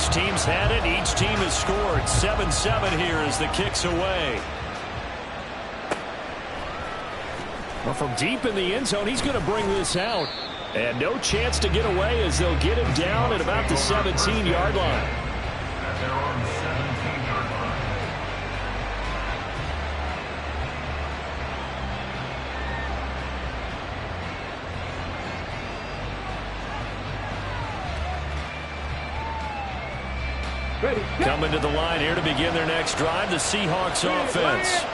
Each team's had it. Each team has scored. 7-7 here as the kick's away. Well, from deep in the end zone, he's going to bring this out. And no chance to get away as they'll get him down at about the 17-yard line. At their own 17-yard line. Coming to the line here to begin their next drive, the Seahawks offense.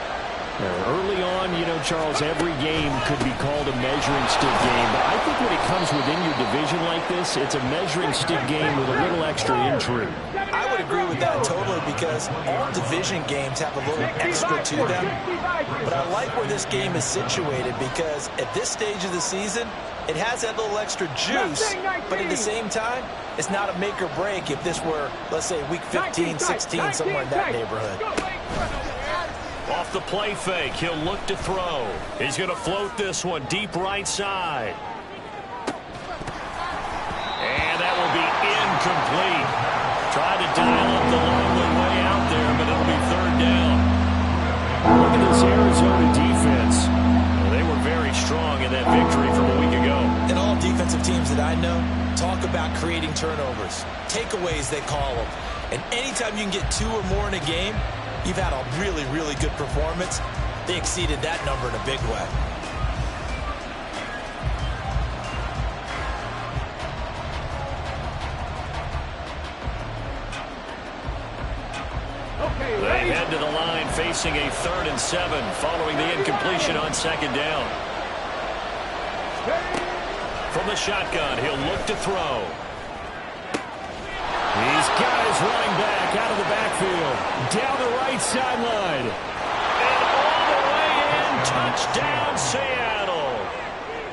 Early on, you know, Charles, every game could be called a measuring stick game. But I think when it comes within your division like this, it's a measuring stick game with a little extra intrigue. I would agree with that totally because all division games have a little extra to them. But I like where this game is situated because at this stage of the season, it has that little extra juice. But at the same time, it's not a make or break if this were, let's say, week 15, 16, somewhere in that neighborhood. Off the play fake, he'll look to throw. He's going to float this one deep right side. And that will be incomplete. Tried to dial up the lonely way out there, but it'll be third down. Look at this Arizona defense. Well, they were very strong in that victory from a week ago. And all defensive teams that I know talk about creating turnovers. Takeaways, they call them. And anytime you can get 2 or more in a game, you've had a really, really good performance. They exceeded that number in a big way. They head to the line facing a 3rd and 7 following the incompletion on 2nd down. From the shotgun, he'll look to throw. He's got his running back out of the backfield. Down the right sideline. And all the way in. Touchdown, Seattle.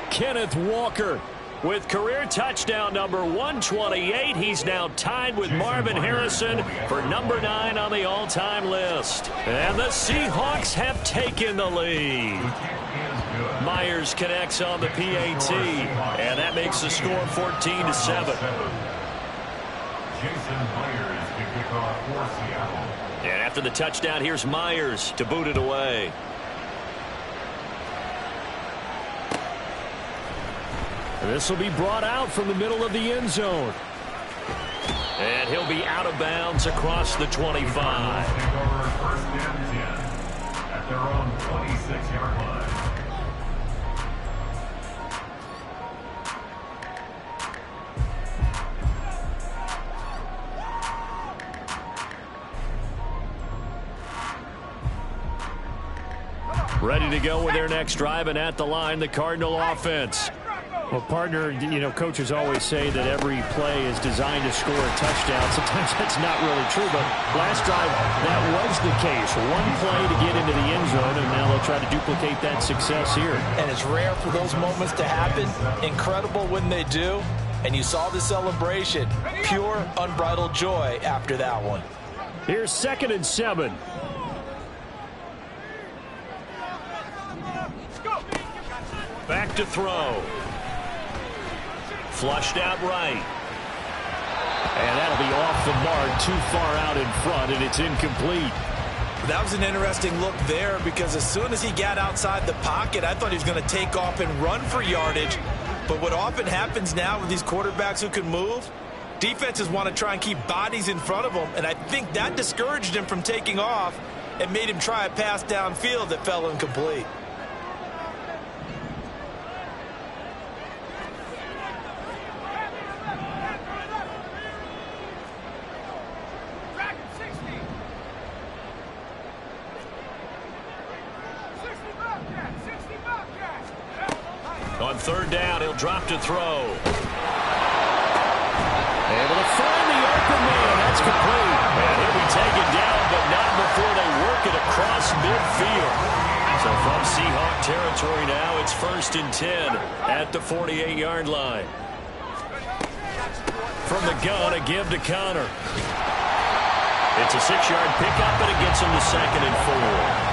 Kenneth Walker with career touchdown number 128. He's now tied with Marvin Harrison for number 9 on the all-time list. And the Seahawks have taken the lead. Myers connects on the PAT. And that makes the score 14-7. Jason Myers to kick off for Seattle. And after the touchdown, here's Myers to boot it away. This will be brought out from the middle of the end zone. And he'll be out of bounds across the 25. Take over 1st and 10 at their own 26-yard line. Ready to go with their next drive, and at the line, the Cardinal offense. Well, partner, you know, coaches always say that every play is designed to score a touchdown. Sometimes that's not really true, but last drive, that was the case. One play to get into the end zone, and now they'll try to duplicate that success here. And it's rare for those moments to happen. Incredible when they do. And you saw the celebration. Pure, unbridled joy after that one. Here's 2nd and 7. Back to throw. Flushed out right. And that'll be off the mark, too far out in front, and it's incomplete. That was an interesting look there because as soon as he got outside the pocket, I thought he was going to take off and run for yardage. But what often happens now with these quarterbacks who can move, defenses want to try and keep bodies in front of them, and I think that discouraged him from taking off and made him try a pass downfield that fell incomplete. On 3rd down, he'll drop to throw. Able to find the open man. That's complete. And he'll be taken down, but not before they work it across midfield. So from Seahawk territory now, it's 1st and 10 at the 48-yard line. From the gun, a give to Connor. It's a 6-yard pickup, and it gets him to 2nd and 4.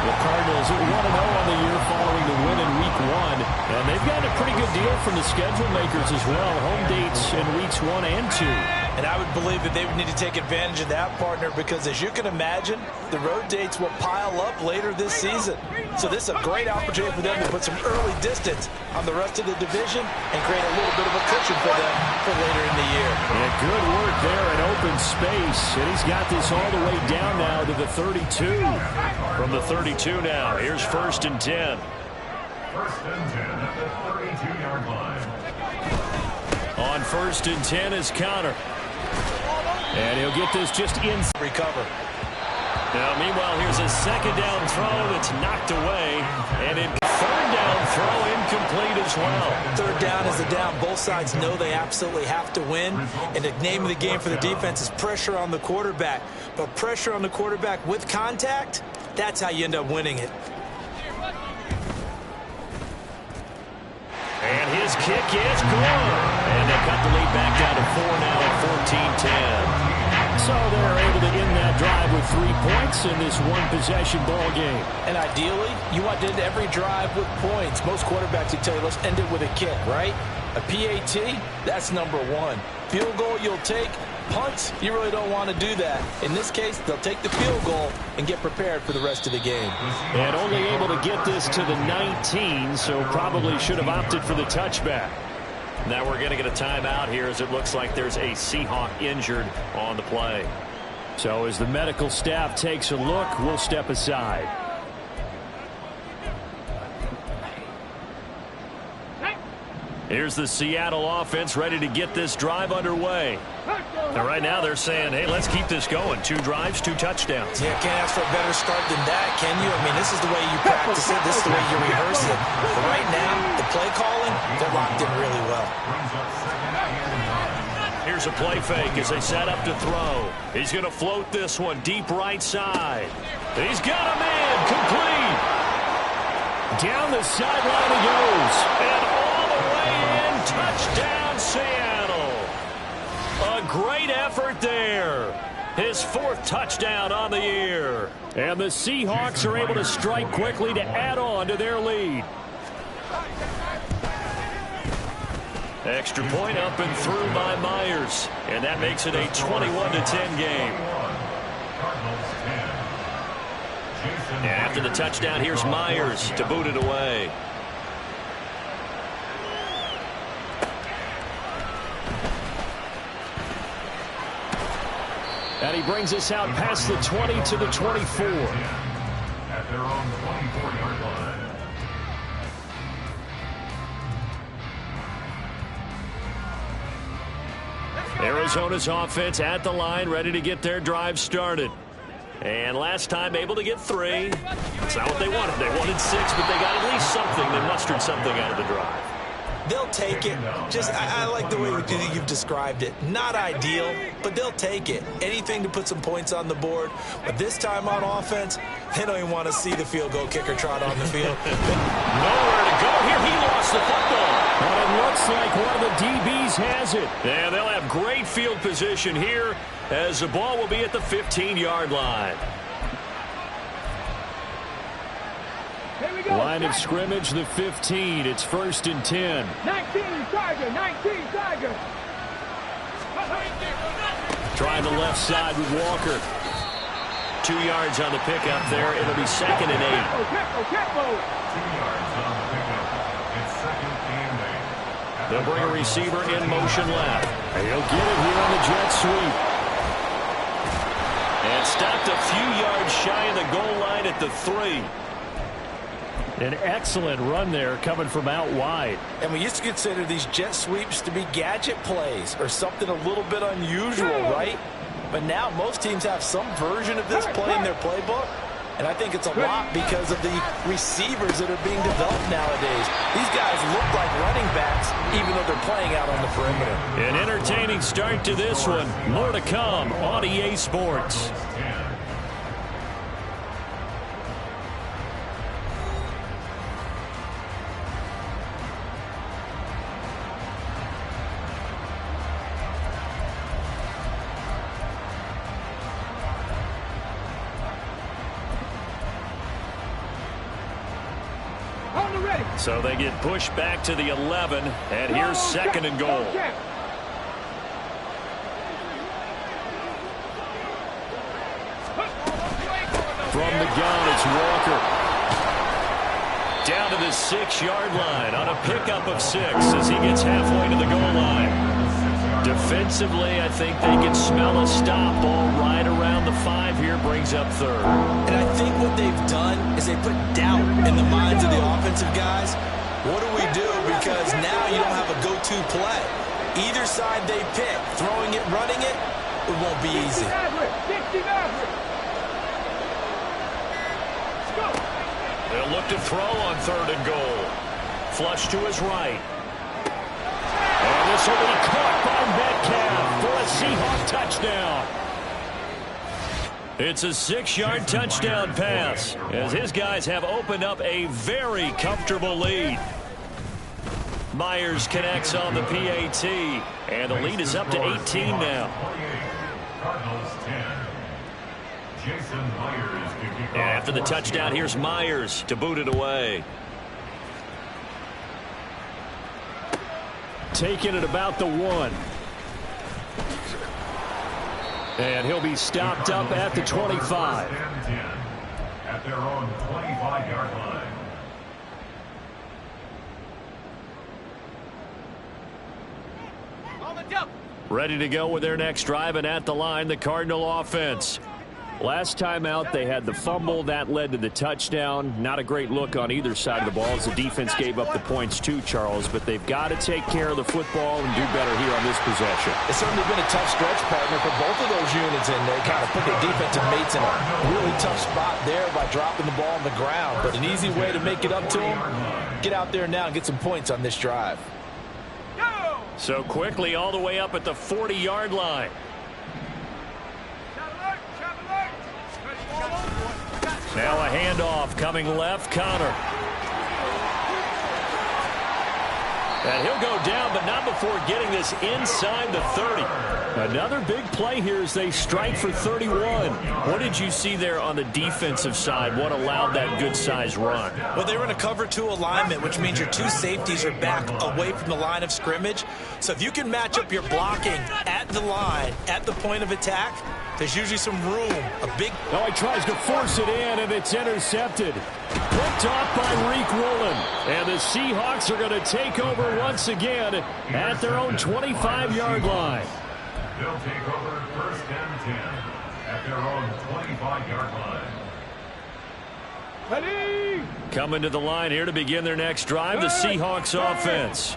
The Cardinals 1-0 on the year following the win in Week 1. And they've gotten a pretty good deal from the schedule makers as well. Home dates in Weeks 1 and 2. And I would believe that they would need to take advantage of that, partner, because as you can imagine, the road dates will pile up later this season. So this is a great opportunity for them to put some early distance on the rest of the division and create a little bit of a cushion for them for later in the year. Yeah, good work there in open space. And he's got this all the way down now to the 32. From the 32 now, here's 1st and 10. 1st and 10 at the 32-yard line. On 1st and 10 is Connor. And he'll get this just in. Recover. Now, meanwhile, here's a 2nd down throw that's knocked away. And in 3rd down throw, incomplete as well. 3rd down is a down. Both sides know they absolutely have to win. And the name of the game for the defense is pressure on the quarterback. But pressure on the quarterback with contact, that's how you end up winning it. And his kick is good. And they cut the lead back down to 4 now at 14-10. So they're able to end that drive with 3 points in this one-possession ball game. And ideally, you want to end every drive with points. Most quarterbacks will tell you, let's end it with a kick, right? A PAT, that's number 1. Field goal you'll take. Punts, you really don't want to do that. In this case, they'll take the field goal and get prepared for the rest of the game. And only able to get this to the 19, so probably should have opted for the touchback. Now we're going to get a timeout here as it looks like there's a Seahawk injured on the play. So as the medical staff takes a look, we'll step aside. Here's the Seattle offense ready to get this drive underway. And right now they're saying, hey, let's keep this going. 2 drives, 2 touchdowns. Yeah, can't ask for a better start than that, can you? I mean, this is the way you practice it. This is the way you rehearse it. But right now, the play calling, they're locked in really well. Here's a play fake as they set up to throw. He's going to float this one deep right side. He's got a man complete. Down the sideline he goes. And all the way in, touchdown Seattle. A great effort there. His 4th touchdown on the year. And the Seahawks are able to strike quickly to add on to their lead. Extra point up and through by Myers. And that makes it a 21-10 game. And after the touchdown, here's Myers to boot it away. And he brings us out past the 20 to the 24. At their own 24-yard line. Arizona's offense at the line, ready to get their drive started. And last time able to get 3. That's not what they wanted. They wanted 6, but they got at least something. They mustered something out of the drive. They'll take it. Just, I like the way you've described it. Not ideal, but they'll take it. Anything to put some points on the board. But this time on offense, they don't even want to see the field goal kicker trot on the field. Nowhere to go here. He lost the football. But it looks like one of the DBs has it. Yeah, they'll have great field position here as the ball will be at the 15-yard line. Line of scrimmage, the 15. It's 1st and 10. 19 Tiger, 19 Tiger. Trying the left side with Walker. 2 yards on the pickup there. It'll be 2nd and 8. 2 yards on the pickup. It's 2nd and 8. They'll bring a receiver in motion left. He'll get it here on the jet sweep. And stopped a few yards shy of the goal line at the 3. An excellent run there coming from out wide. And we used to consider these jet sweeps to be gadget plays or something a little bit unusual, right? But now most teams have some version of this play in their playbook. And I think it's a lot because of the receivers that are being developed nowadays. These guys look like running backs even though they're playing out on the perimeter. An entertaining start to this one. More to come on EA Sports. So they get pushed back to the 11, and here's 2nd and goal. From the gun, it's Walker. Down to the 6-yard line on a pickup of 6 as he gets halfway to the goal line. Defensively, I think they can smell a stop ball right around the 5 here, brings up third. And I think what they've done is they put doubt in the minds of the offensive guys. What do we do? Because now you don't have a go-to play. Either side they pick, throwing it, running it, it won't be easy. They'll look to throw on 3rd and goal. Flush to his right. And this will be caught by Metcalf for a Seahawk touchdown. It's a 6-yard touchdown pass as his guys have opened up a very comfortable lead. Myers connects on the PAT, and the lead is up to 18 now. Cardinals 10. Jason Myers. And after the touchdown, here's Myers to boot it away. Taking it about the 1. And he'll be stopped up at the 25. At their own 25-yard line. Ready to go with their next drive, and at the line, the Cardinal offense. Last time out, they had the fumble. That led to the touchdown. Not a great look on either side of the ball as the defense gave up the points too, Charles. But they've got to take care of the football and do better here on this possession. It's certainly been a tough stretch, partner, for both of those units, and they kind of put their defensive mates in a really tough spot there by dropping the ball on the ground. But an easy way to make it up to them, get out there now and get some points on this drive. So quickly all the way up at the 40-yard line. Now a handoff coming left, Connor. And he'll go down, but not before getting this inside the 30. Another big play here as they strike for 31. What did you see there on the defensive side? What allowed that good-sized run? Well, they were in a cover 2 alignment, which means your 2 safeties are back away from the line of scrimmage. So if you can match up your blocking at the line, at the point of attack, there's usually some room. Oh, he tries to force it in, and it's intercepted. Picked off by Reek Woolen. And the Seahawks are going to take over once again at their own 25-yard line. They'll take over 1st and 10 at their own 25-yard line. Ready? Coming to the line here to begin their next drive, the Seahawks offense.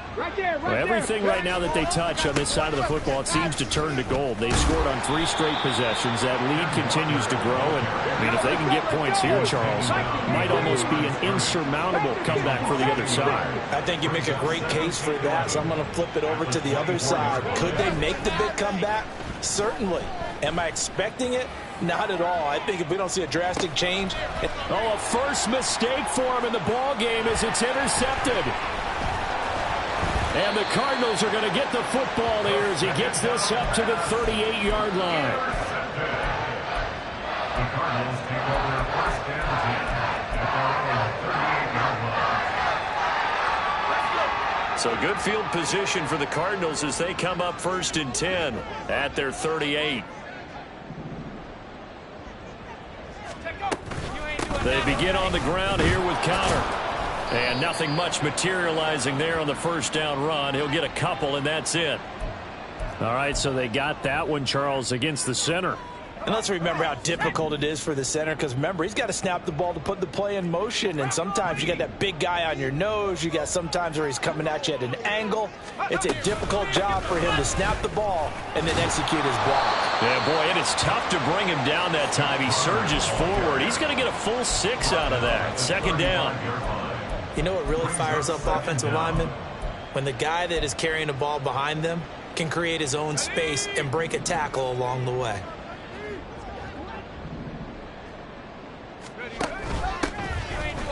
Everything right now that they touch on this side of the football, it seems to turn to gold. They've scored on 3 straight possessions. That lead continues to grow. And, I mean, if they can get points here, Charles, it might almost be an insurmountable comeback for the other side. I think you make a great case for that, so I'm going to flip it over to the other side. Could they make the big comeback? Certainly. Am I expecting it? Not at all. I think if we don't see a drastic change. Oh, a first mistake for him in the ball game as it's intercepted. And the Cardinals are going to get the football here as he gets this up to the 38-yard line. The Cardinals take over 1st and 10 at their own 38-yard line. So good field position for the Cardinals as they come up 1st and 10 at their 38. They begin on the ground here with Connor. And nothing much materializing there on the 1st down run. He'll get a couple, and that's it. All right, so they got that one, Charles, against the center. And let's remember how difficult it is for the center, because remember, he's got to snap the ball to put the play in motion, and sometimes you got that big guy on your nose. You got sometimes where he's coming at you at an angle. It's a difficult job for him to snap the ball and then execute his block. Yeah, boy, and it's tough to bring him down that time. He surges forward. He's going to get a full 6 out of that. 2nd down. You know what really fires up offensive linemen? When the guy that is carrying the ball behind them can create his own space and break a tackle along the way.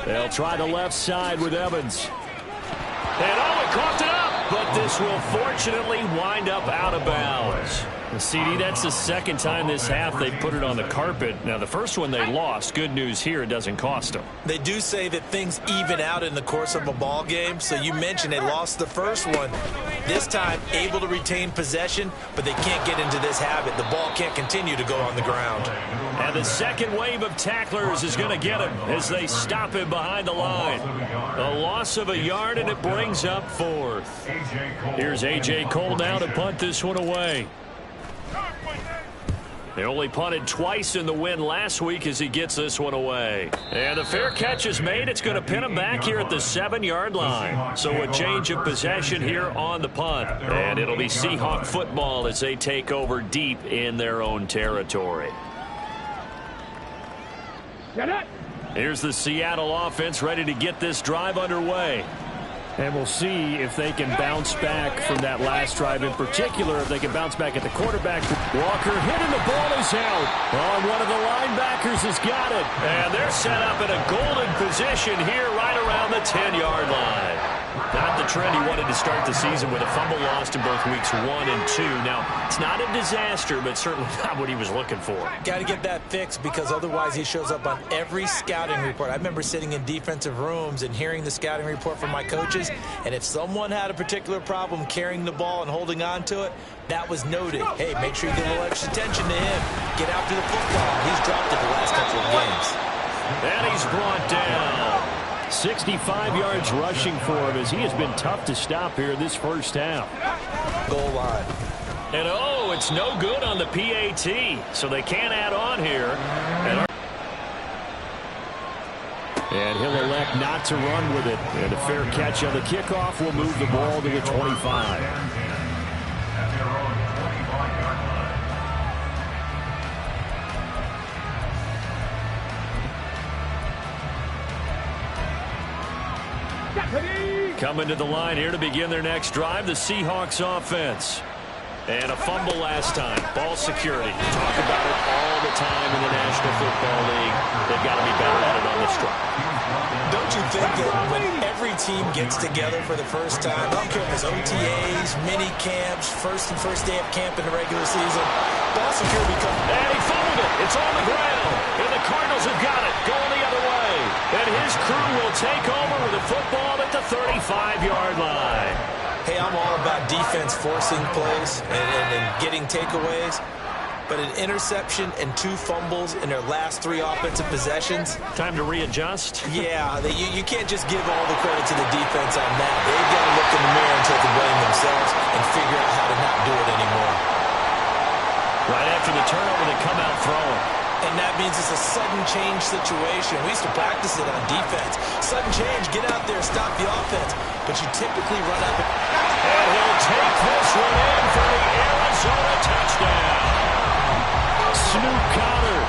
They'll try the left side with Evans. And he coughed it up, but this will fortunately wind up out of bounds. CD, that's the second time this half they put it on the carpet. Now, the first one they lost. Good news here, it doesn't cost them. They do say that things even out in the course of a ball game. So you mentioned they lost the first one. This time, able to retain possession, but they can't get into this habit. The ball can't continue to go on the ground. And the second wave of tacklers is going to get him as they stop him behind the line. A loss of a yard, and it brings up fourth. Here's A.J. Cole now to punt this one away. They only punted twice in the win last week as he gets this one away. And the fair catch is made. It's going to pin him back here at the 7-yard line. So a change of possession here on the punt. And it'll be Seahawk football as they take over deep in their own territory. Here's the Seattle offense ready to get this drive underway. And we'll see if they can bounce back from that last drive in particular, if they can bounce back at the quarterback. Walker hitting, the ball is out. One of the linebackers has got it. And they're set up in a golden position here right around the 10-yard line. Not the trend he wanted to start the season with a fumble lost in both weeks 1 and 2. Now, it's not a disaster, but certainly not what he was looking for. Got to get that fixed because otherwise he shows up on every scouting report. I remember sitting in defensive rooms and hearing the scouting report from my coaches, and if someone had a particular problem carrying the ball and holding on to it, that was noted. Hey, make sure you give a little extra attention to him. Get after the football. He's dropped it the last couple of games. And he's brought down. 65 yards rushing for him as he has been tough to stop here this first half. Goal line. And oh, it's no good on the PAT, so they can't add on here. And he'll elect not to run with it. And a fair catch on the kickoff will move the ball to the 25. Coming to the line here to begin their next drive, the Seahawks offense. And a fumble last time. Ball security. Talk about it all the time in the National Football League. They've got to be better at it on this drive. Don't you think that when every team gets together for the first time, I don't care if it's OTAs, mini camps, first day of camp in the regular season, ball security comes. And he fumbled it. It's on the ground. And the Cardinals have got it. Going the other way. And his crew will take over with the football at the 35-yard line. Hey, I'm all about defense forcing plays and getting takeaways. But an interception and 2 fumbles in their last 3 offensive possessions. Time to readjust? Yeah, you can't just give all the credit to the defense on that. They've got to look in the mirror and take the blame themselves and figure out how to not do it anymore. Right after the turnover, they come out throwing. And that means it's a sudden change situation. We used to practice it on defense. Sudden change, get out there, stop the offense. But you typically run up. And he'll take this one in for the Arizona touchdown. Snoop Conner,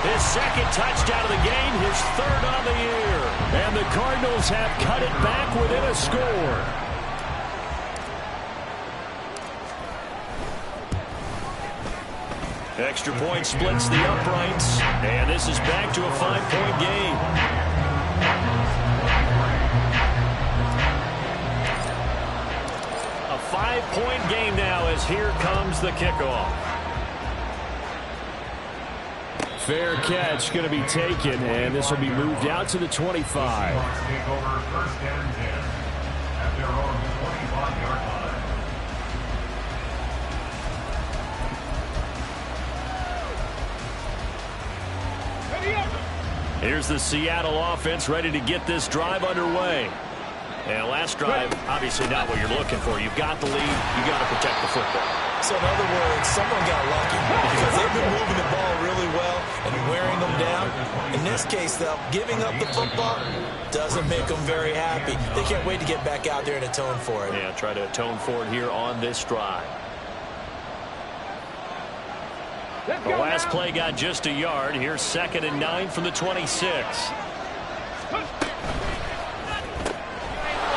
his second touchdown of the game, his 3rd on the year. And the Cardinals have cut it back within a score. Extra point splits the uprights, and this is back to a 5-point game. A 5-point game now as here comes the kickoff. Fair catch going to be taken, and this will be moved out to the 25. Take over 1st and 10 at their own 25-yard line. Here's the Seattle offense ready to get this drive underway. And last drive, obviously not what you're looking for. You've got the lead. You've got to protect the football. So in other words, someone got lucky because they've been moving the ball really well and wearing them down. In this case, though, giving up the football doesn't make them very happy. They can't wait to get back out there and atone for it. Yeah, try to atone for it here on this drive. The last play got just a yard. Here's 2nd and 9 from the 26.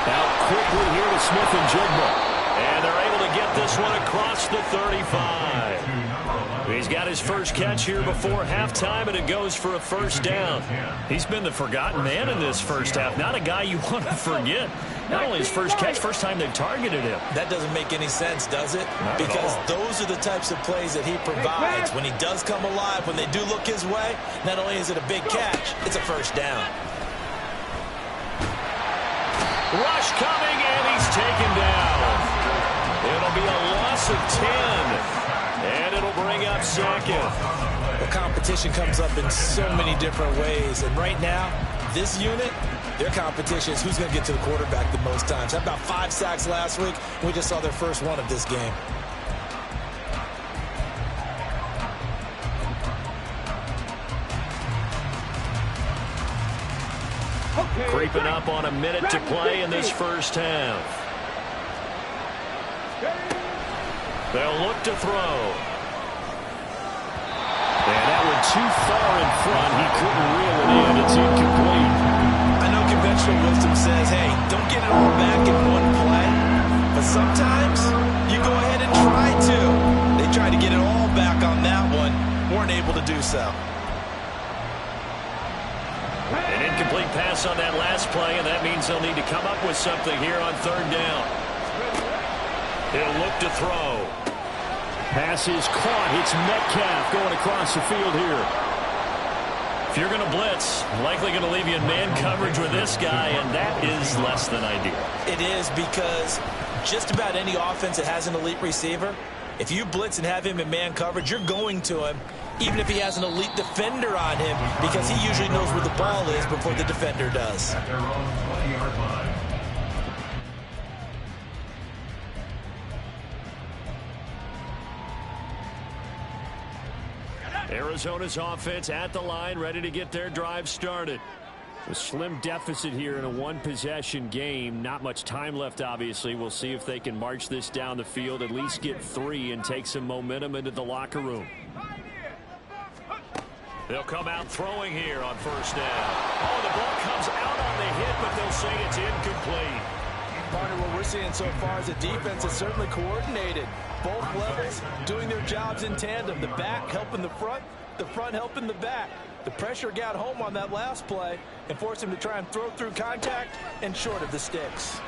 Out quickly here to Smith and Jigba. And they're able to get this one across the 35. He's got his first catch here before halftime, and it goes for a 1st down. He's been the forgotten man in this first half. Not a guy you want to forget. not only his first catch, first time they've targeted him. That doesn't make any sense, does it? Because those are the types of plays that he provides. When he does come alive, when they do look his way, not only is it a big catch, it's a first down. Rush coming, and he's taken down. It'll be a loss of 10, and it'll bring up second. The competition comes up in so many different ways, and right now, this unit, their competition is who's going to get to the quarterback the most times. Had about 5 sacks last week. We just saw their first one of this game. Creeping up on a minute to play in this first half. They'll look to throw. And that went too far in front. He couldn't reel it in. It's incomplete. I know conventional wisdom says, hey, don't get it all back in one play. But sometimes you go ahead and try to. They tried to get it all back on that one. Weren't able to do so. An incomplete pass on that last play, and that means they'll need to come up with something here on third down. He'll look to throw. Pass is caught. It's Metcalf going across the field here. If you're going to blitz, likely going to leave you in man coverage with this guy, and that is less than ideal. It is, because just about any offense that has an elite receiver, if you blitz and have him in man coverage, you're going to him, even if he has an elite defender on him, because he usually knows where the ball is before the defender does. At their own 20-yard line. Arizona's offense at the line, ready to get their drive started. A slim deficit here in a one-possession game. Not much time left, obviously. We'll see if they can march this down the field, at least get 3 and take some momentum into the locker room. They'll come out throwing here on first down. Oh, the ball comes out on the hit, but they'll say it's incomplete. Partner, what we're seeing so far is a defense that's certainly coordinated. Both levels doing their jobs in tandem. The back helping the front helping the back. The pressure got home on that last play and forced him to try and throw through contact and short of the sticks.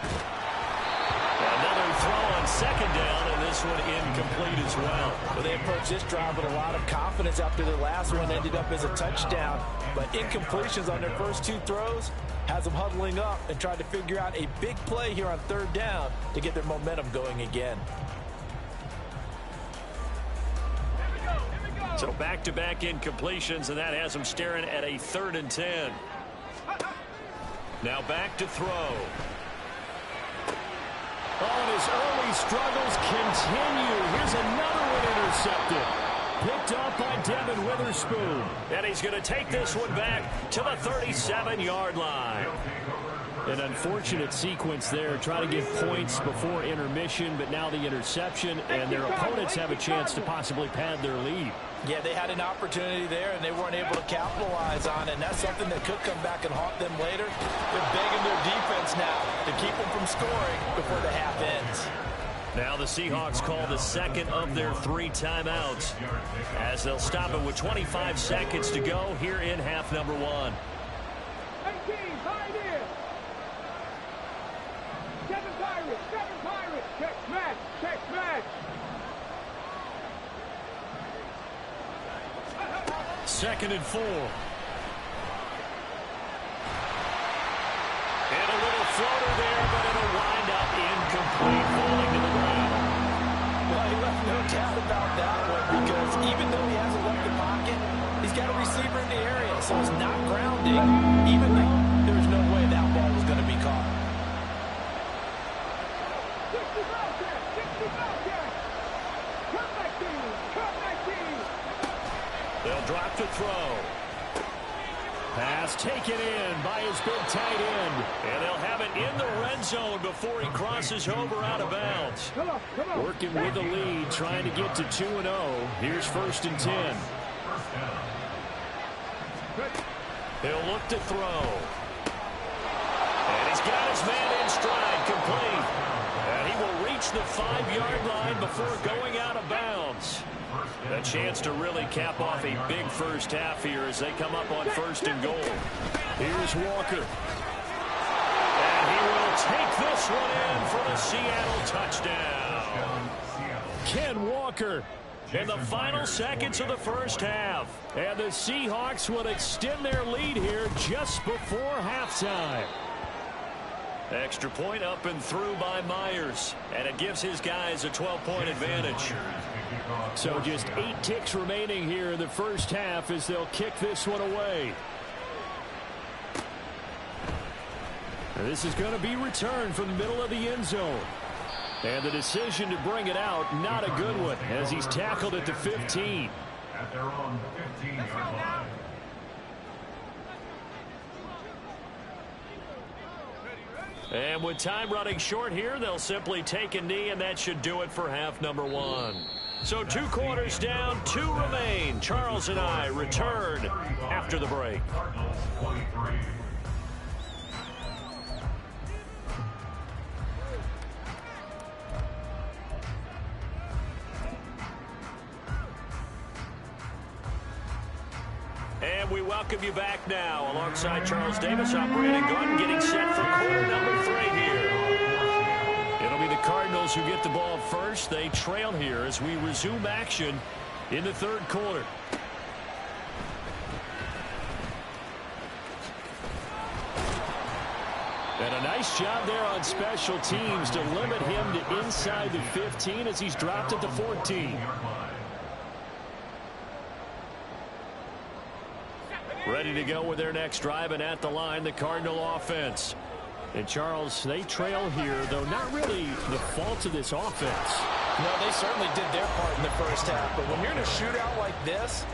Another throw on second down, and this one incomplete as well. Well, they approached this drive with a lot of confidence after their last one ended up as a touchdown. But incompletions on their first 2 throws has them huddling up and trying to figure out a big play here on third down to get their momentum going again. So back-to-back incompletions, and that has them staring at a 3rd and 10. Now back to throw. Oh, and his early struggles continue. Here's another one intercepted. Picked up by Devin Witherspoon. And he's going to take this one back to the 37-yard line. An unfortunate sequence there. Try to get points before intermission, but now the interception, and their opponents have a chance to possibly pad their lead. Yeah, they had an opportunity there, and they weren't able to capitalize on it, and that's something that could come back and haunt them later. They're begging their defense now to keep them from scoring before the half ends. Now the Seahawks call the second of their 3 timeouts, as they'll stop it with 25 seconds to go here in half number 1. 18, hide in. 7 Pirates, check smash. 2nd and 4. And a little floater there, but it'll wind up incomplete, falling to the ground. Well, he left no doubt about that one, because even though he hasn't left the pocket, he's got a receiver in the area, so it's not grounding, even though there's no way that ball was going to be caught. 60 Cut 19. They'll drop to throw. Pass taken in by his big tight end. And they'll have it in the red zone before he crosses over out of bounds. Come on. Working with the lead, trying to get to 2-0. Here's 1st and 10. He'll look to throw. And he's got his man in stride, complete. And he will reach the 5-yard line before going out of bounds. A chance to really cap off a big first half here as they come up on 1st and goal. Here's Walker. And he will take this one in for the Seattle touchdown. Ken Walker in the final seconds of the first half. And the Seahawks will extend their lead here just before halftime. Extra point up and through by Myers. And it gives his guys a 12-point advantage. So just 8 ticks remaining here in the first half as they'll kick this one away. And this is going to be returned from the middle of the end zone. And the decision to bring it out, not a good one, as he's tackled at the 15. At their own 15-yard line. And with time running short here, they'll simply take a knee, and that should do it for half number 1. So 2 quarters down, 2 remain. Charles and I return after the break. Cardinals 23. And we welcome you back now. Alongside Charles Davis, I'm Brandon Gordon, getting set for quarter number 3 here. It'll be the Cardinals who get the ball first. They trail here as we resume action in the third quarter. And a nice job there on special teams to limit him to inside the 15 as he's dropped at the 14. Ready to go with their next drive, and at the line, the Cardinal offense. And Charles, they trail here, though not really the fault of this offense. No, they certainly did their part in the first half. But when you're in a shootout like this,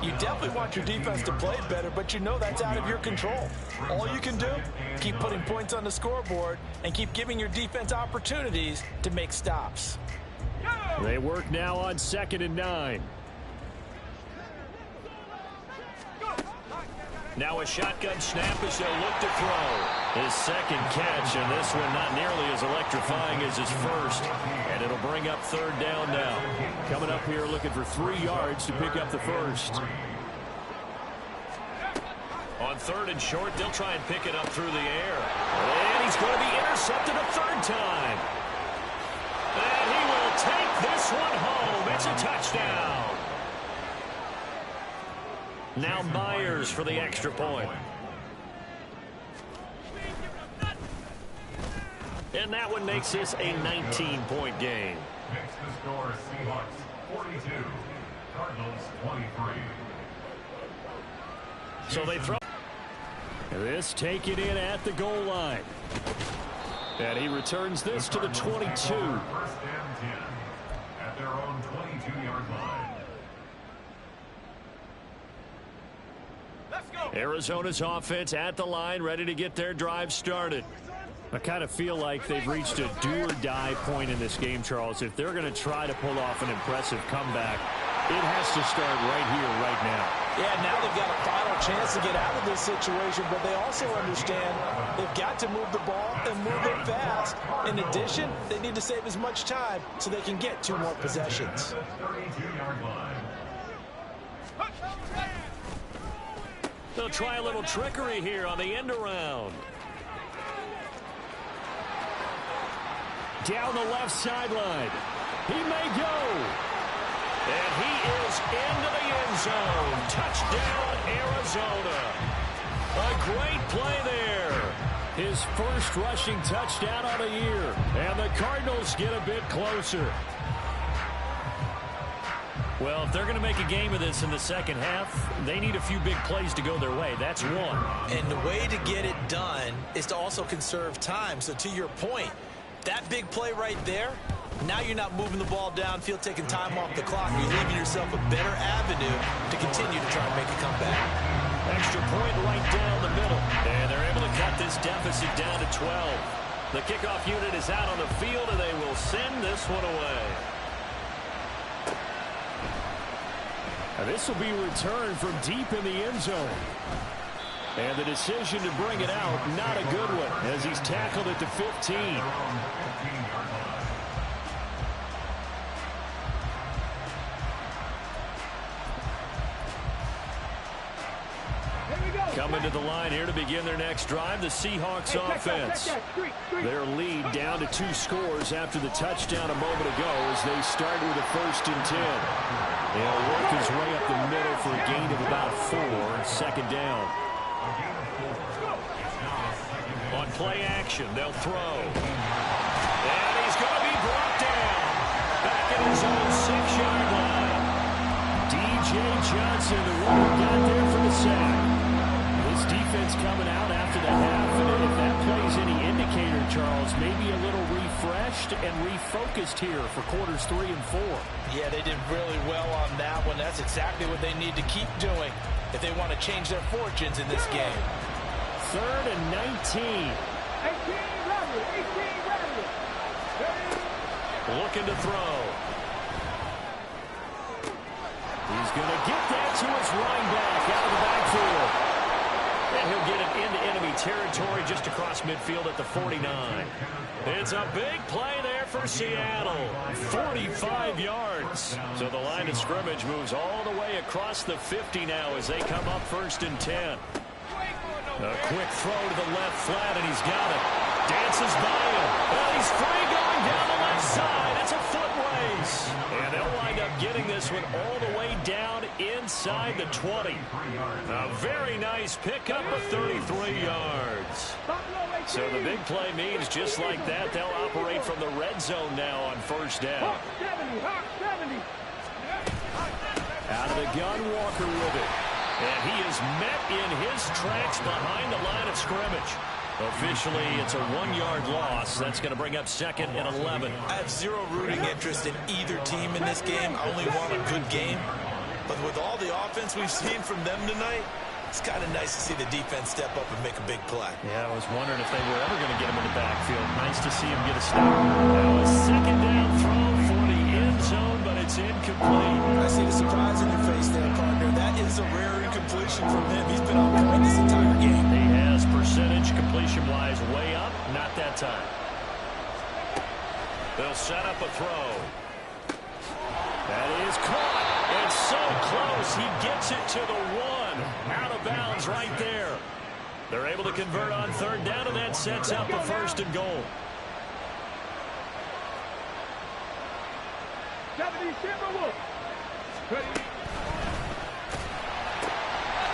you definitely want your defense to play better, but you know that's out of your control. All you can do, keep putting points on the scoreboard and keep giving your defense opportunities to make stops. They work now on 2nd and 9. Now a shotgun snap as they'll look to throw. His second catch, and this one not nearly as electrifying as his first. And it'll bring up 3rd down now. Coming up here looking for 3 yards to pick up the first. On 3rd and short, they'll try and pick it up through the air. And he's going to be intercepted a 3rd time. And he will take this one home. It's a touchdown. Now Myers for the extra point. And that one makes this a 19-point game. Makes the score Seahawks 42, Cardinals 23. So they throw. This taken in at the goal line. And he returns this to the 22. First and 10 at their own 22-yard line. Arizona's offense at the line, ready to get their drive started. I kind of feel like they've reached a do-or-die point in this game, Charles. If they're going to try to pull off an impressive comeback, it has to start right here, right now. Yeah, now they've got a final chance to get out of this situation, but they also understand they've got to move the ball and move it fast. In addition, they need to save as much time so they can get 2 more possessions. 32-yard line. They'll try a little trickery here on the end around. Down the left sideline. He may go. And he is into the end zone. Touchdown, Arizona. A great play there. His first rushing touchdown on the year. And the Cardinals get a bit closer. Well, if they're going to make a game of this in the second half, they need a few big plays to go their way. That's one. And the way to get it done is to also conserve time. So to your point, that big play right there, now you're not moving the ball downfield, taking time off the clock. You're leaving yourself a better avenue to continue to try and make a comeback. Extra point right down the middle. And they're able to cut this deficit down to 12. The kickoff unit is out on the field, and they will send this one away. And this will be returned from deep in the end zone. And the decision to bring it out, not a good one, as he's tackled at the 15. Coming to the line here to begin their next drive, the Seahawks offense. Their lead down to 2 scores after the touchdown a moment ago as they start with a 1st and 10. They'll work his way up the middle for a gain of about 4, 2nd down. On play action, they'll throw. And he's going to be brought down. Back in his own 6-yard line. D.J. Johnson, the one who got there for the sack. This defense coming out after the half, and if that plays any indicator, Charles, maybe a little refreshed and refocused here for quarters 3 and 4. Yeah, they did really well on that one. That's exactly what they need to keep doing if they want to change their fortunes in this game. 3rd and 19. 18 ready. Looking to throw. He's going to get that to his running back out of the backfield. And he'll get it into enemy territory just across midfield at the 49. It's a big play there for Seattle. 45 yards. So the line of scrimmage moves all the way across the 50 now as they come up 1st and 10. A quick throw to the left flat, and he's got it. Dances by him. Well, he's free going down the left side. It's a foot race. And they'll wind up getting this one all the way down inside the 20. A very nice pickup of 33 yards. So the big play means just like that, they'll operate from the red zone now on 1st down. 70. Out of the gun, Walker with it. And he is met in his tracks behind the line of scrimmage. Officially, it's a 1-yard loss. That's going to bring up 2nd and 11. I have zero rooting interest in either team in this game. I only want a good game. But with all the offense we've seen from them tonight, it's kind of nice to see the defense step up and make a big play. Yeah, I was wondering if they were ever going to get him in the backfield. Nice to see him get a stop. Now a 2nd down throw for the end zone, but it's incomplete. I see the surprise in your face there, partner. That is a rare incompletion from him. He's been on point this entire game. He has percentage completion-wise way up. Not that time. They'll set up a throw. That is caught. It's so close. He gets it to the 1. Out of bounds right there. They're able to convert on 3rd down, and that sets up a 1st and goal. 70 Timberwolves.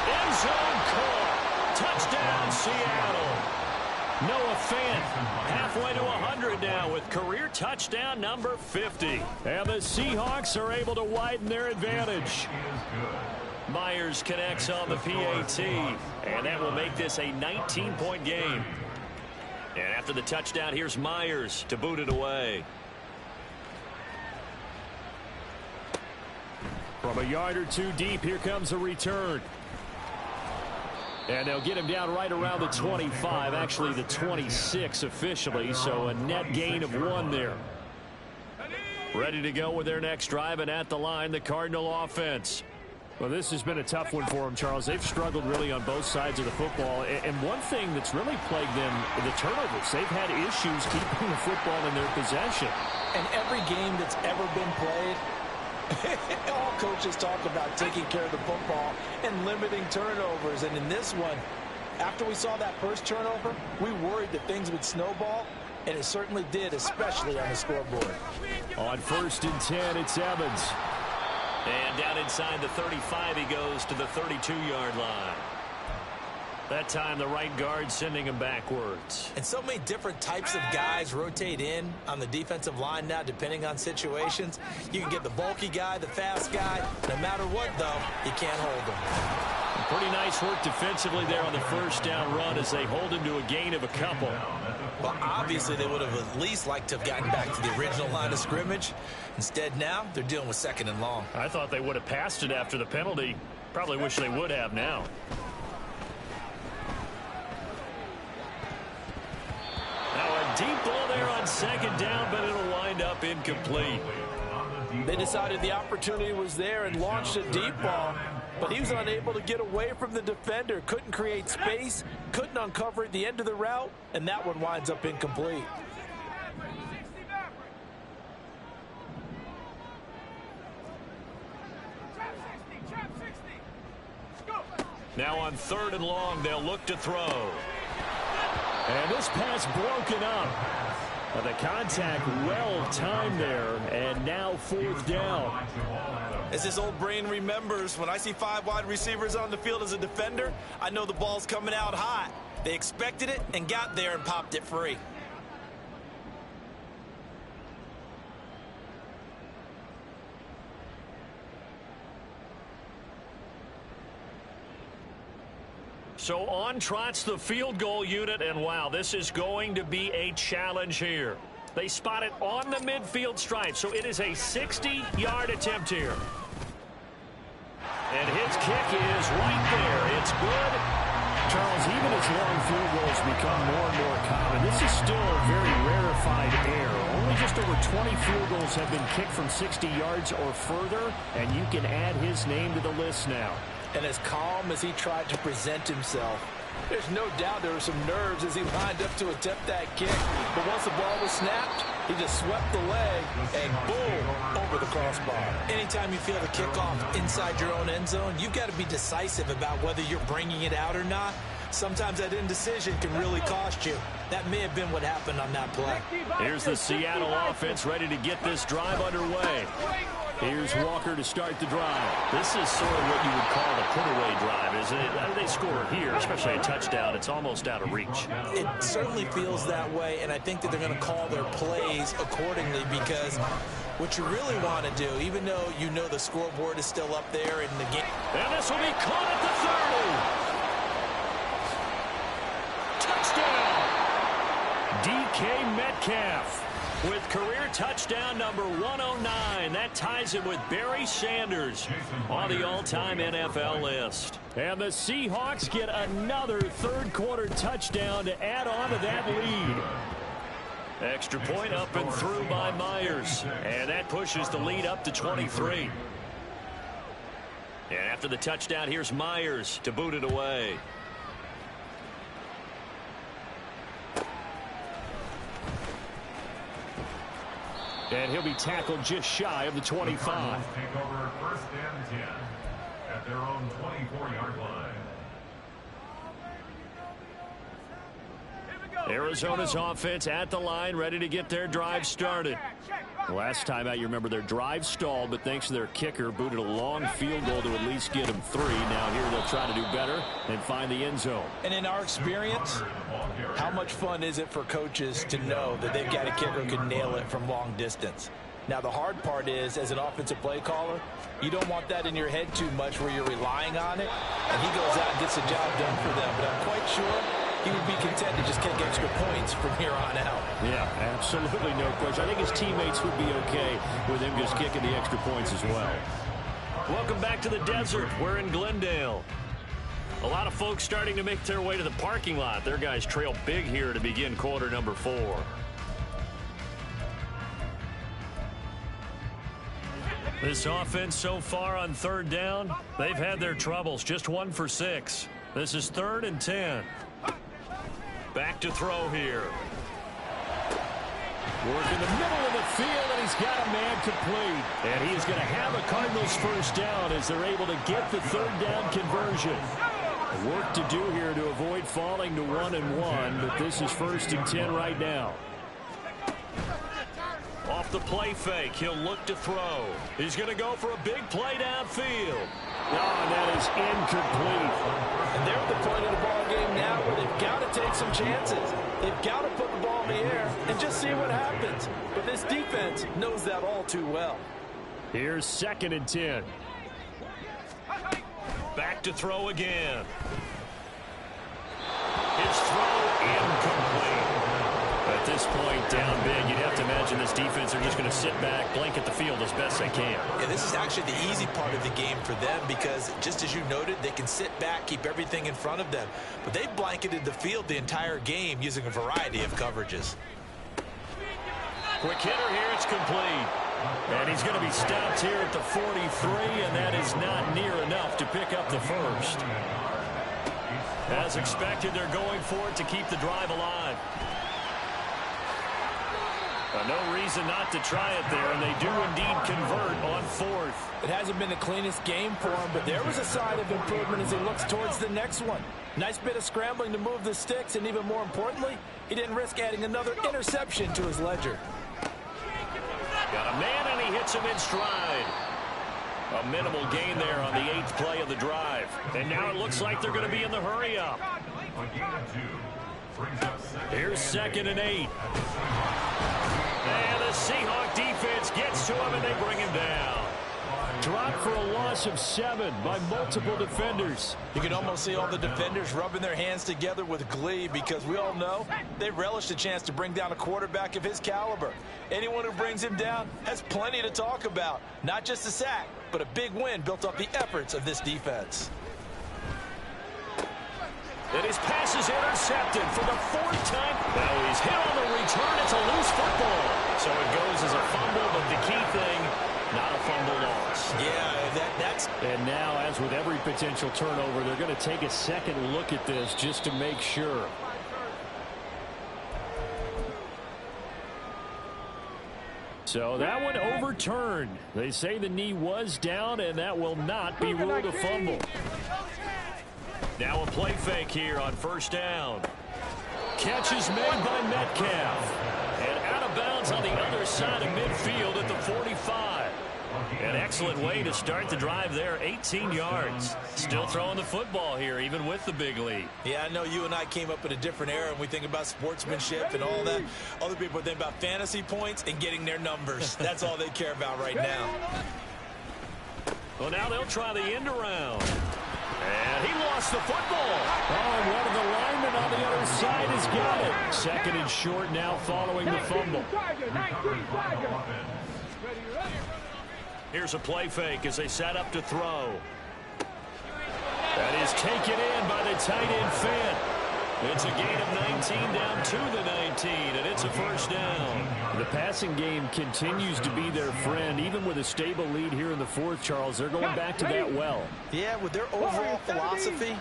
End zone caught. Touchdown, Seattle. Noah Fant halfway to 100 now with career touchdown number 50. And the Seahawks are able to widen their advantage. Myers connects on the PAT, and that will make this a 19-point game. And after the touchdown, here's Myers to boot it away. From a yard or 2 deep, here comes a return. And they'll get him down right around the 25, actually the 26 officially, so a net gain of 1 there. Ready to go with their next drive, and at the line, the Cardinal offense. Well, this has been a tough one for them, Charles. They've struggled really on both sides of the football, and one thing that's really plagued them, the turnovers. They've had issues keeping the football in their possession. And every game that's ever been played, all coaches talk about taking care of the football and limiting turnovers. And in this one, after we saw that first turnover, we worried that things would snowball, and it certainly did, especially on the scoreboard. On 1st and 10, it's Evans. And down inside the 35, he goes to the 32-yard line. That time, the right guard sending him backwards. And so many different types of guys rotate in on the defensive line now, depending on situations. You can get the bulky guy, the fast guy. No matter what, though, you can't hold him. Pretty nice work defensively there on the 1st down run as they hold him to a gain of a couple. Well, obviously, they would have at least liked to have gotten back to the original line of scrimmage. Instead, now, they're dealing with 2nd and long. I thought they would have passed it after the penalty. Probably wish they would have now. Now a deep ball there on 2nd down, but it'll wind up incomplete. They decided the opportunity was there and launched a deep ball, but he was unable to get away from the defender. Couldn't create space, couldn't uncover at the end of the route, and that one winds up incomplete. Now on 3rd and long, they'll look to throw. And this pass broken up. The contact well timed there, and now 4th down. As his old brain remembers, when I see 5 wide receivers on the field as a defender, I know the ball's coming out hot. They expected it and got there and popped it free. So on trots the field goal unit, and wow, this is going to be a challenge here. They spot it on the midfield stripe, so it is a 60-yard attempt here. And his kick is right there. It's good. Charles, even as long field goals become more and more common, this is still a very rarefied air. Only just over 20 field goals have been kicked from 60 yards or further, and you can add his name to the list now. And as calm as he tried to present himself, there's no doubt there were some nerves as he lined up to attempt that kick. But once the ball was snapped, he just swept the leg and boom, over the crossbar. Anytime you feel the kickoff inside your own end zone, you've got to be decisive about whether you're bringing it out or not. Sometimes that indecision can really cost you. That may have been what happened on that play. Here's the Seattle offense ready to get this drive underway. Here's Walker to start the drive. This is sort of what you would call the put-away drive, isn't it? They score here, especially a touchdown. It's almost out of reach. It certainly feels that way, and I think that they're going to call their plays accordingly because what you really want to do, even though you know the scoreboard is still up there in the game. And this will be caught at the 30. Touchdown! DK Metcalf with career touchdown number 109. That ties him with Barry Sanders on the all-time NFL list. And the Seahawks get another third-quarter touchdown to add on to that lead. Extra point up and through by Myers. And that pushes the lead up to 23. And after the touchdown, here's Myers to boot it away. And he'll be tackled just shy of the 25. The Cardinals take over 1st and 10 at their own 24-yard line. Arizona's offense at the line, ready to get their drive started. Last time out, you remember their drive stalled, but thanks to their kicker, booted a long field goal to at least get them 3. Now here they'll try to do better and find the end zone. And in our experience, how much fun is it for coaches to know that they've got a kicker who can nail it from long distance? Now, the hard part is, as an offensive play caller, you don't want that in your head too much where you're relying on it, and he goes out and gets the job done for them. But I'm quite sure he would be content to just kick extra points from here on out. Yeah, absolutely no question. I think his teammates would be okay with him just kicking the extra points as well. Welcome back to the desert. We're in Glendale. A lot of folks starting to make their way to the parking lot. Their guys trail big here to begin quarter number 4. This offense so far on 3rd down, they've had their troubles. Just 1 for 6. This is 3rd and 10. Back to throw here. Work in the middle of the field, and he's got a man complete. And he's going to have a Cardinals 1st down as they're able to get the 3rd down conversion. Work to do here to avoid falling to 1-1, but this is 1st and 10 right now. Off the play fake, he'll look to throw. He's going to go for a big play downfield. Oh, and that is incomplete. And they're at the point of the ball game now where they've got to take some chances. They've got to put the ball in the air and just see what happens. But this defense knows that all too well. Here's 2nd and 10. Back to throw again. His throw incomplete. At this point, down big, you'd have to imagine this defense are just going to sit back, blanket the field as best they can. And this is actually the easy part of the game for them because, just as you noted, they can sit back, keep everything in front of them. But they've blanketed the field the entire game using a variety of coverages. Quick hitter here, it's complete. And he's going to be stopped here at the 43, and that is not near enough to pick up the 1st. As expected, they're going for it to keep the drive alive. No reason not to try it there, and they do indeed convert on fourth. It hasn't been the cleanest game for him, but there was a sign of improvement as he looks towards the next one. Nice bit of scrambling to move the sticks, and even more importantly, he didn't risk adding another interception to his ledger. Got a man, and he hits him in stride. A minimal gain there on the 8th play of the drive. And now it looks like they're going to be in the hurry-up. Here's 2nd and 8. And the Seahawk defense gets to him, and they bring him down. Dropped for a loss of 7 by multiple defenders. You can almost see all the defenders rubbing their hands together with glee because we all know they relish the chance to bring down a quarterback of his caliber. Anyone who brings him down has plenty to talk about. Not just a sack, but a big win built off the efforts of this defense. And his pass is intercepted for the 4th time. Now he's hit on the return. It's a loose football. So it goes as a fumble, but the key thing, not a fumble loss. Yeah, that's... And now, as with every potential turnover, they're going to take a second look at this just to make sure. So that one overturned. They say the knee was down, and that will not be ruled a fumble. Now a play fake here on 1st down. Catch is made by Metcalf. And out of bounds on the other side of midfield at the 45. An excellent way to start the drive there, 18 yards. Still throwing the football here, even with the big lead. Yeah, I know you and I came up in a different era, and we think about sportsmanship and all that. Other people think about fantasy points and getting their numbers. That's all they care about right now. Well, now they'll try the end around. And he lost the football. Oh, and one of the linemen on the other side has got it. 2nd and short now following the fumble. Here's a play fake as they set up to throw. That is taken in by the tight end Fant. It's a gain of 19 down to the 19, and it's a 1st down. The passing game continues to be their friend. Even with a stable lead here in the 4th, Charles, they're going back to that well. Yeah, with their overall philosophy,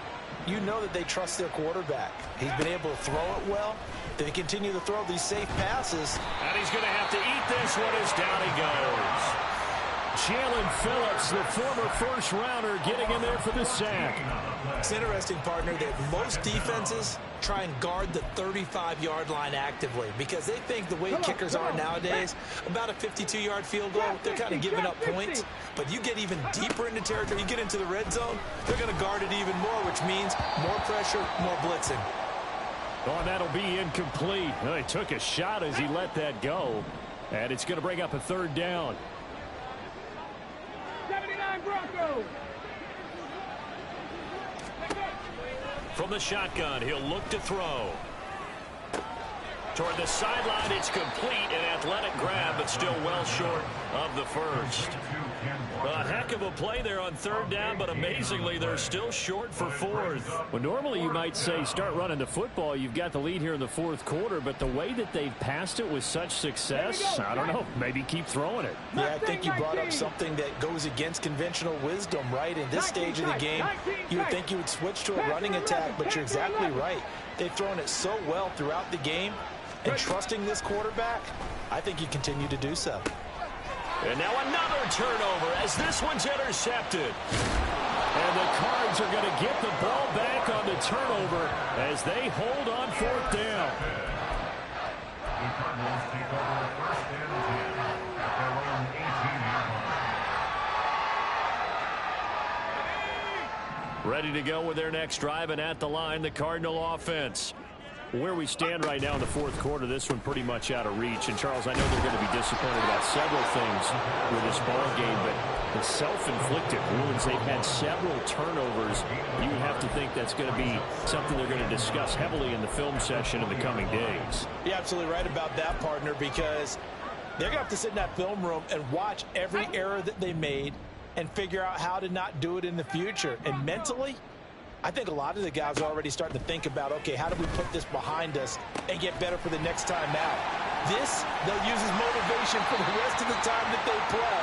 you know that they trust their quarterback. He's been able to throw it well. They continue to throw these safe passes. And he's going to have to eat this one as down he goes. Jalen Phillips, the former 1st rounder, getting in there for the sack. It's interesting, partner, that most defenses try and guard the 35-yard line actively because they think the way kickers are nowadays, about a 52-yard field goal, they're kind of giving up points. But you get even deeper into territory, you get into the red zone, they're going to guard it even more, which means more pressure, more blitzing. Oh, that'll be incomplete. Well, he took a shot as he let that go. And it's going to bring up a 3rd down. 79 Broncos. From the shotgun, he'll look to throw. Toward the sideline, it's complete. An athletic grab, but still well short of the 1st. A heck of a play there on 3rd down, but amazingly, they're still short for 4th. Well, normally you might say start running the football. You've got the lead here in the 4th quarter, but the way that they've passed it with such success, I don't know, maybe keep throwing it. Yeah, I think you brought up something that goes against conventional wisdom, right? In this stage of the game, you would think you would switch to a running attack, but you're exactly right. They've thrown it so well throughout the game, and trusting this quarterback, I think you continue to do so. And now another turnover as this one's intercepted. And the Cards are going to get the ball back on the turnover as they hold on 4th down. The Cardinals take over 1st and 10 at their own 18-yard line. Ready to go with their next drive, and at the line, the Cardinal offense. Where we stand right now in the 4th quarter, this one pretty much out of reach. And, Charles, I know they're going to be disappointed about several things with this ball game, but the self-inflicted wounds, they've had several turnovers. You would have to think that's going to be something they're going to discuss heavily in the film session in the coming days. You're absolutely right about that, partner, because they're going to have to sit in that film room and watch every error that they made and figure out how to not do it in the future. And mentally, I think a lot of the guys are already starting to think about, okay, how do we put this behind us and get better for the next time out? This, they'll use as motivation for the rest of the time that they play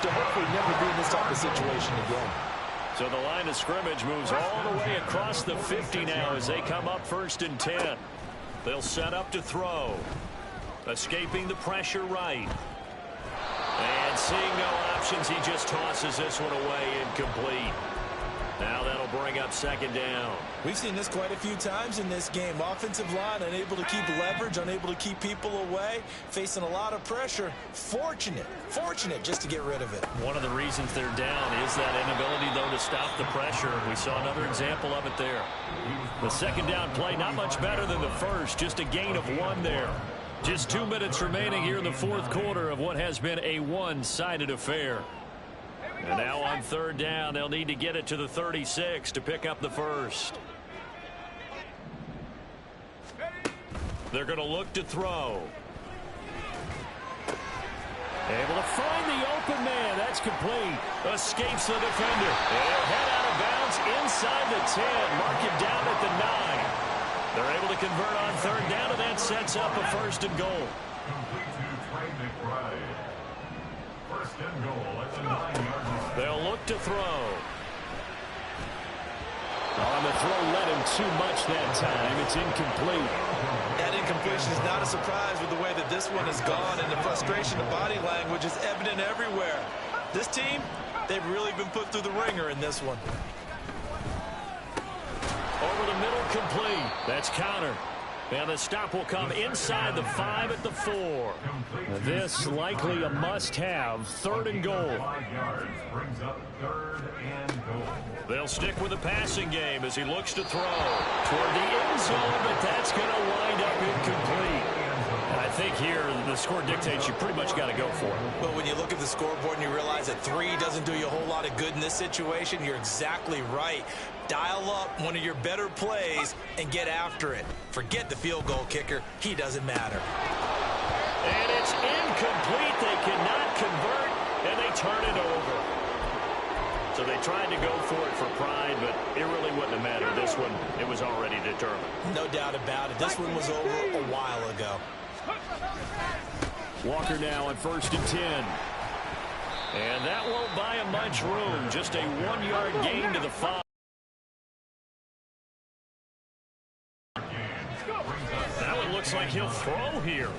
to hopefully never be in this type of situation again. So the line of scrimmage moves all the way across the 50 now as they come up 1st and 10. They'll set up to throw. Escaping the pressure right. And seeing no options, he just tosses this one away incomplete. Now that'll bring up second down. We've seen this quite a few times in this game. Offensive line unable to keep leverage, unable to keep people away, facing a lot of pressure. Fortunate just to get rid of it. One of the reasons they're down is that inability, though, to stop the pressure. We saw another example of it there. The second down play, not much better than the first, just a gain of 1 there. Just 2 minutes remaining here in the fourth quarter of what has been a one-sided affair. And now on third down, they'll need to get it to the 36 to pick up the first. They're going to look to throw. Able to find the open man. That's complete. Escapes the defender. They'll head out of bounds inside the 10. Mark him down at the 9. They're able to convert on third down, and that sets up a first and goal. Complete to Trey McBride. First and goal at the 9-yard line. They'll look to throw. On the throw, let him too much that time. It's incomplete. That incompletion is not a surprise with the way that this one has gone, and the frustration of body language is evident everywhere. This team, they've really been put through the ringer in this one. Over the middle, complete. That's counter. And the stop will come inside the 5 at the 4. This likely a must-have. Third and goal. 5 yards brings up third and goal. They'll stick with the passing game as he looks to throw toward the end zone, but that's going to wind up incomplete. And I think here the score dictates you pretty much got to go for it. But when you look at the scoreboard and you realize that 3 doesn't do you a whole lot of good in this situation, you're exactly right. Dial up one of your better plays and get after it. Forget the field goal kicker. He doesn't matter. And it's incomplete. They cannot convert, and they turn it over. So they tried to go for it for pride, but it really wouldn't have mattered. This one, it was already determined. No doubt about it. This one was over a while ago. Walker now on first and 10. And that won't buy him much room. Just a 1-yard gain to the 5. That one looks like he'll throw here.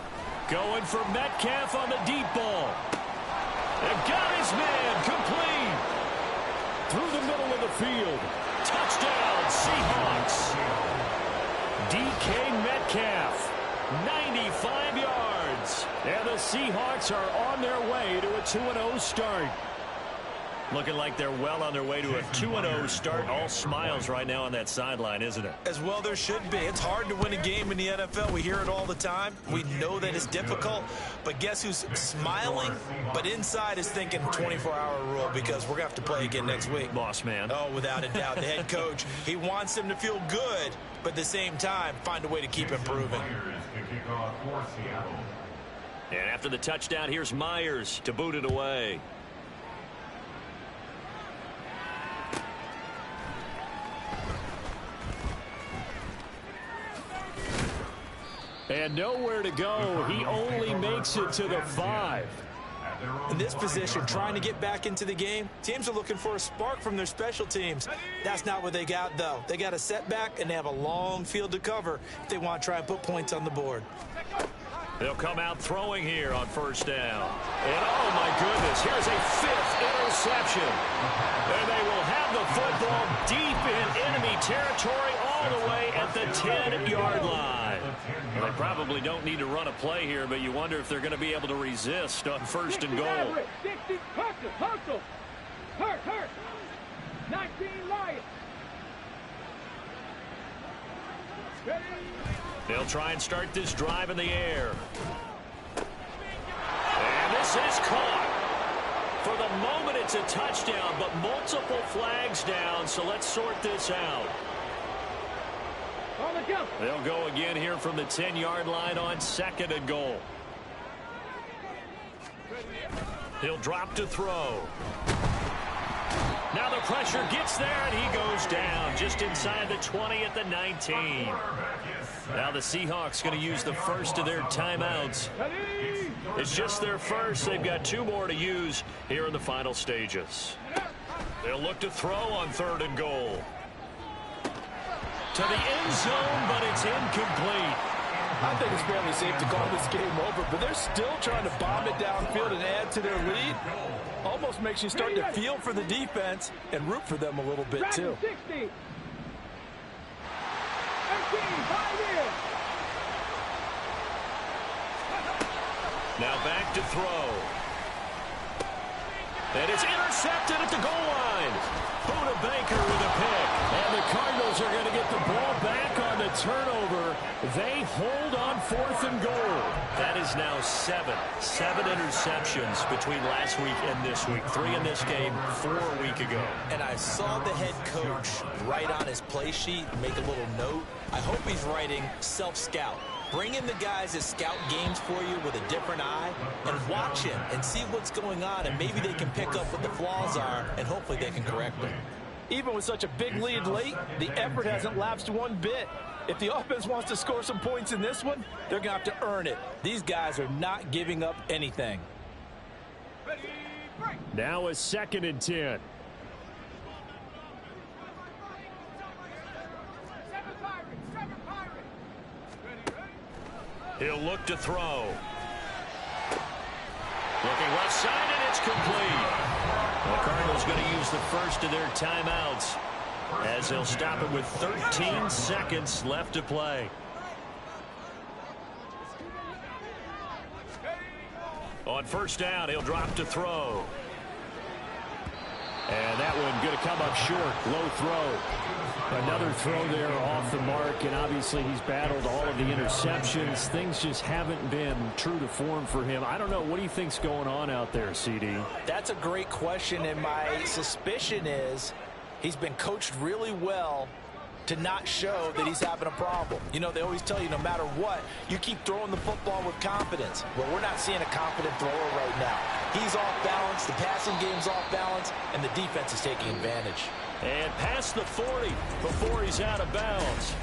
Going for Metcalf on the deep ball. And got his man complete. Through the middle of the field. Touchdown, Seahawks. DK Metcalf, 95 yards. And the Seahawks are on their way to a 2-0 start. Looking like they're well on their way to a 2-0 start. All smiles right now on that sideline, isn't it? As well there should be. It's hard to win a game in the NFL. We hear it all the time. We know that it's difficult. But guess who's smiling? But inside is thinking 24-hour rule because we're going to have to play again next week. Boss man. Oh, without a doubt. The head coach, he wants them to feel good, but at the same time, find a way to keep improving. And after the touchdown, here's Myers to boot it away. And nowhere to go. He only makes it to the 5. In this position, trying to get back into the game, teams are looking for a spark from their special teams. That's not what they got, though. They got a setback, and they have a long field to cover if they want to try and put points on the board. They'll come out throwing here on first down. And, oh, my goodness, here's a 5th interception. And they will have the football deep in enemy territory all the way at the 10-yard line. Well, they probably don't need to run a play here, but you wonder if they're going to be able to resist on first and goal. Hustle. Hurt. 19 Lions. They'll try and start this drive in the air. And this is caught. For the moment, it's a touchdown, but multiple flags down, so let's sort this out. They'll go again here from the 10-yard line on second and goal. He'll drop to throw. Now the pressure gets there, and he goes down just inside the 20 at the 19. Now the Seahawks going to use the first of their timeouts. It's just their first. They've got 2 more to use here in the final stages. They'll look to throw on third and goal. To the end zone, but it's incomplete. I think it's fairly safe to call this game over, but they're still trying to bomb it downfield and add to their lead. Almost makes you start to feel for the defense and root for them a little bit, too. 60. 13, 5 years. Now back to throw. And it's intercepted at the goal line. Buda Baker with a pick. And the Cardinals are going to get the ball back on the turnover. They hold on 4th and goal. That is now 7 interceptions between last week and this week. 3 in this game, 4 a week ago. And I saw the head coach write on his play sheet, make a little note. I hope he's writing self-scout. Bring in the guys that scout games for you with a different eye and watch him and see what's going on, and maybe they can pick up what the flaws are, and hopefully they can correct them. Even with such a big lead late, the effort hasn't lapsed one bit. If the offense wants to score some points in this one, they're going to have to earn it. These guys are not giving up anything. Now a 2nd and 10. He'll look to throw. Looking left side, and it's complete. The Cardinals going to use the first of their timeouts as they'll stop it with 13 seconds left to play. On 1st down, he'll drop to throw. And that one going to come up short. Low throw. Another throw there off the mark, and obviously he's battled all of the interceptions. Things just haven't been true to form for him. I don't know. What do you think's going on out there, CD? That's a great question, and my suspicion is he's been coached really well to not show that he's having a problem. You know, they always tell you no matter what, you keep throwing the football with confidence. Well, we're not seeing a confident thrower right now. He's off balance, the passing game's off balance, and the defense is taking advantage. And past the 40 before he's out of bounds.